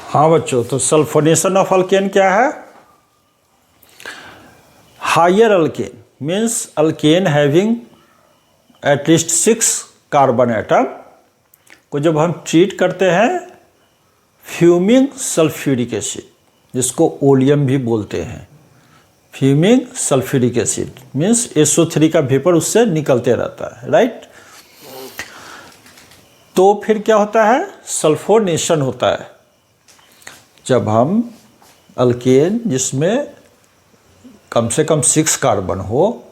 हाँ बच्चों, तो सल्फोनेशन ऑफ अल्केन क्या है? Higher alkane means alkane having at least 6 carbon atom को जब हम ट्रीट करते हैं फ्यूमिंग सल्फ्यूरिक एसिड, जिसको ओलियम भी बोलते हैं, fuming sulphuric acid means SO3 का वेपर उससे निकलते रहता है, राइट। तो फिर क्या होता है? सल्फोनेशन होता है। जब हम अल्केन जिसमें कम से कम 6 कार्बन हो,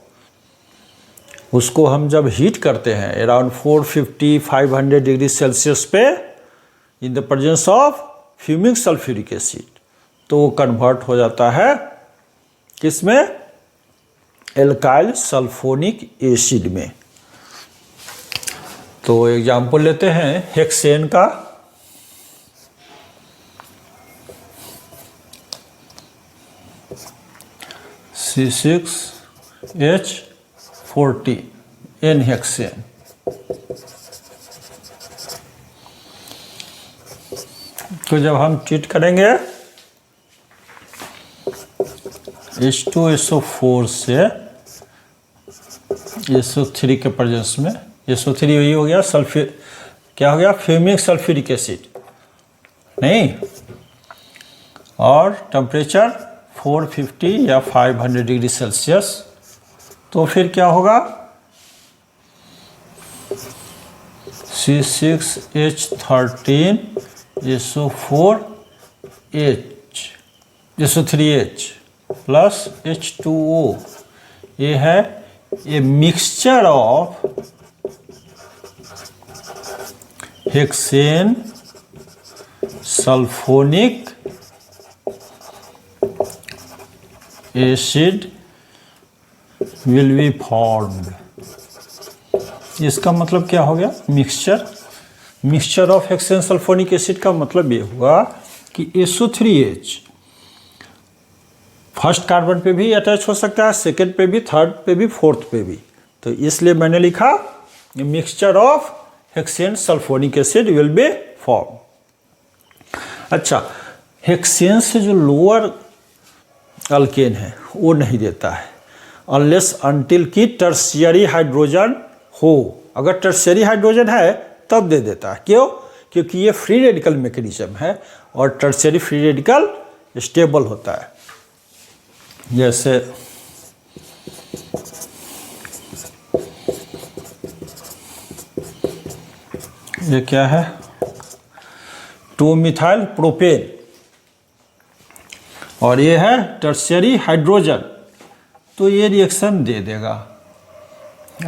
उसको हम जब हीट करते हैं अराउंड 450-500 डिग्री सेल्सियस पे in the presence of fuming sulphuric acid, तो वो कन्वर्ट हो जाता है किसमें? एल्काइल सल्फोनिक एसिड में। तो एग्जाम्पल लेते हैं हेक्सेन का। C6H40 N hexane. तो जब हम ट्रीट करेंगे H2SO4 से SO3 के प्रेजेंस में, SO3 यही हो गया क्या हो गया? फ्यूमिंग सल्फ्यूरिक एसिड, नहीं, और टेम्परेचर 450 या 500 डिग्री सेल्सियस। तो फिर क्या होगा? C6H13 SO3H प्लस H2O, ये है a mixture of hexane sulphonic acid will be formed. इसका मतलब क्या हो गया? Mixture of hexane sulphonic acid का मतलब ये हुआ कि SO3H फर्स्ट कार्बन पे भी अटैच हो सकता है, सेकेंड पे भी, थर्ड पे भी, फोर्थ पे भी। तो इसलिए मैंने लिखा mixture of hexane sulphonic acid will be form. अच्छा, हेक्सेन से जो लोअर अल्केन है वो नहीं देता है अनलेस अनटिल की टर्शियरी हाइड्रोजन हो। अगर टर्शियरी हाइड्रोजन है तब दे देता है। क्यों? क्योंकि ये फ्री रेडिकल मैकेनिज्म है और टर्शियरी फ्री रेडिकल स्टेबल होता है। जैसे ये क्या है? 2-मिथाइल प्रोपेन और ये है टर्शियरी हाइड्रोजन, तो ये रिएक्शन दे देगा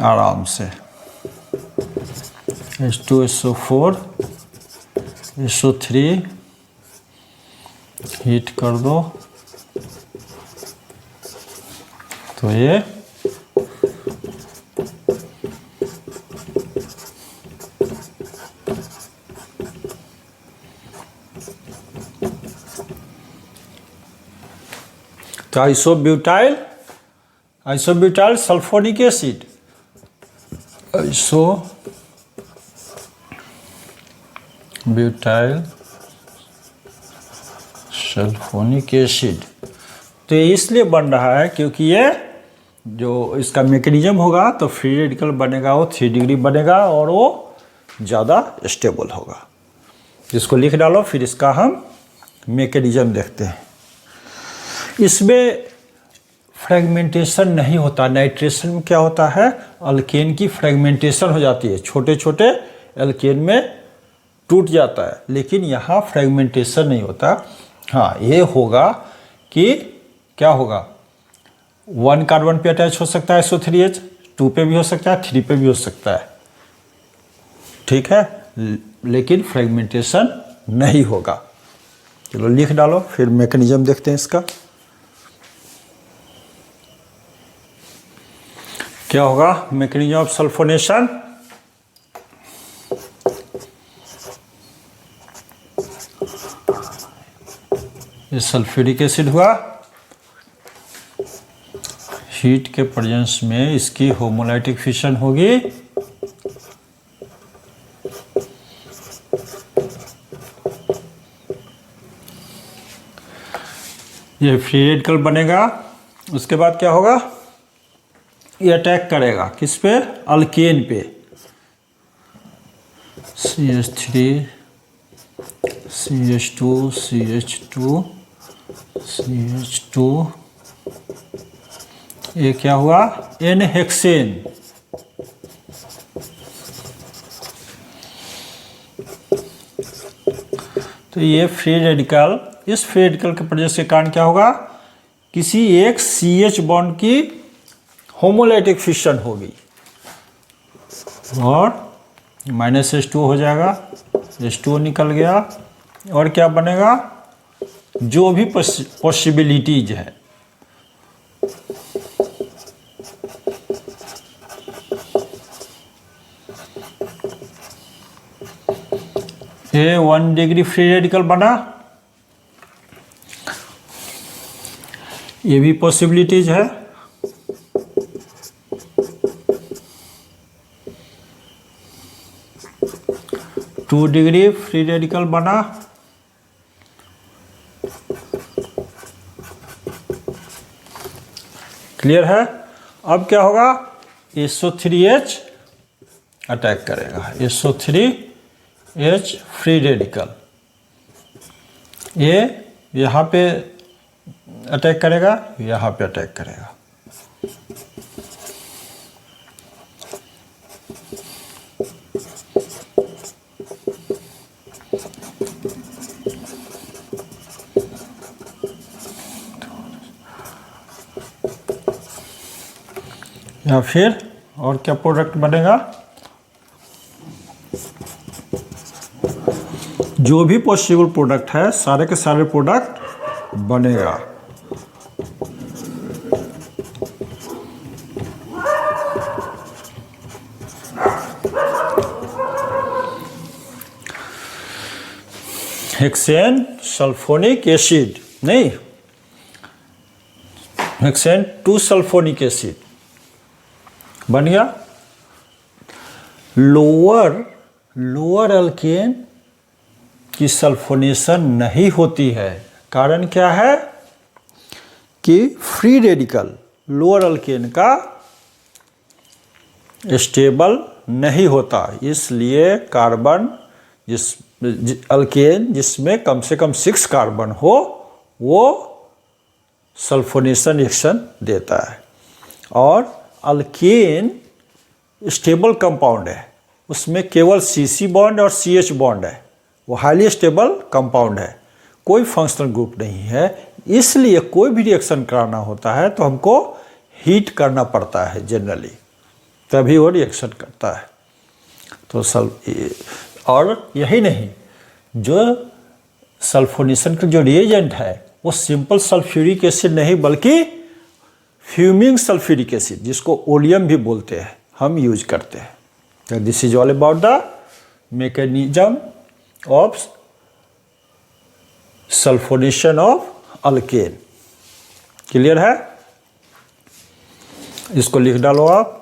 आराम से। H2SO4 SO3 हीट कर दो तो ये तो isobutyl sulphonic acid, isobutyl sulphonic acid. तो ये इसलिए बन रहा है क्योंकि ये जो इसका मैकेनिज्म होगा तो फ्री रेडिकल बनेगा, वो 3 डिग्री बनेगा और वो ज़्यादा स्टेबल होगा। जिसको लिख डालो, फिर इसका हम मैकेनिज्म देखते हैं। इसमें फ्रेगमेंटेशन नहीं होता। नाइट्रेशन में क्या होता है? अल्केन की फ्रेगमेंटेशन हो जाती है, छोटे छोटे अल्केन में टूट जाता है, लेकिन यहाँ फ्रेगमेंटेशन नहीं होता। हाँ, ये होगा कि क्या होगा? 1 कार्बन पे अटैच हो सकता है SO3H, 2 पे भी हो सकता है, 3 पे भी हो सकता है, ठीक है, लेकिन फ्रेगमेंटेशन नहीं होगा। चलो लिख डालो, फिर मैकेनिज्म देखते हैं इसका। क्या होगा मैकेनिज्म ऑफ सल्फोनेशन? ये सल्फ्यूरिक एसिड हुआ, हीट के प्रेजेंस में इसकी होमोलाइटिक फिशन होगी ये फ्री रेडिकल बनेगा। उसके बाद क्या होगा, ये अटैक करेगा किस पे, अल्केन पे, CH3 CH2 CH2 CH2, ये क्या हुआ, N हेक्सेन। तो ये फ्री रेडिकल, इस फ्री रेडिकल के प्रेजेंस के कारण क्या होगा, किसी एक CH बॉन्ड की होमोलाइटिक फिशन होगी और -H2 हो जाएगा, H2 निकल गया, और क्या बनेगा, जो भी पॉसिबिलिटीज है, ये 1 डिग्री फ्री रेडिकल बना, ये भी पॉसिबिलिटीज है। टू डिग्री फ्री रेडिकल बना, क्लियर है। अब क्या होगा, SO3H अटैक करेगा, SO3H फ्री रेडिकल, ये यहाँ पे अटैक करेगा, यहाँ पे अटैक करेगा। या फिर और क्या प्रोडक्ट बनेगा, जो भी पॉसिबल प्रोडक्ट है सारे के सारे प्रोडक्ट बनेगा। हेक्सेन सल्फोनिक एसिड, नहीं, हेक्सेन 2 सल्फोनिक एसिड बन गया। लोअर अल्केन की सल्फोनेशन नहीं होती है, कारण क्या है कि फ्री रेडिकल लोअर अल्केन का स्टेबल नहीं होता, इसलिए कार्बन अल्केन जिसमें कम से कम 6 कार्बन हो वो सल्फोनेशन रिएक्शन देता है। और अल्केन स्टेबल कंपाउंड है, उसमें केवल CC बॉन्ड और CH बॉन्ड है, वो हाईली स्टेबल कंपाउंड है, कोई फंक्शनल ग्रुप नहीं है, इसलिए कोई भी रिएक्शन कराना होता है तो हमको हीट करना पड़ता है जनरली, तभी वो रिएक्शन करता है। तो और यही नहीं, जो सल्फोनेशन का जो रिएजेंट है वो सिंपल सल्फ्यूरिक एसिड नहीं बल्कि फ्यूमिंग सल्फ्यूरिक एसिड, जिसको ओलियम भी बोलते हैं, हम यूज करते हैं। This is all about the mechanism of sulphonation of alkane. Clear है, इसको लिख डालो आप।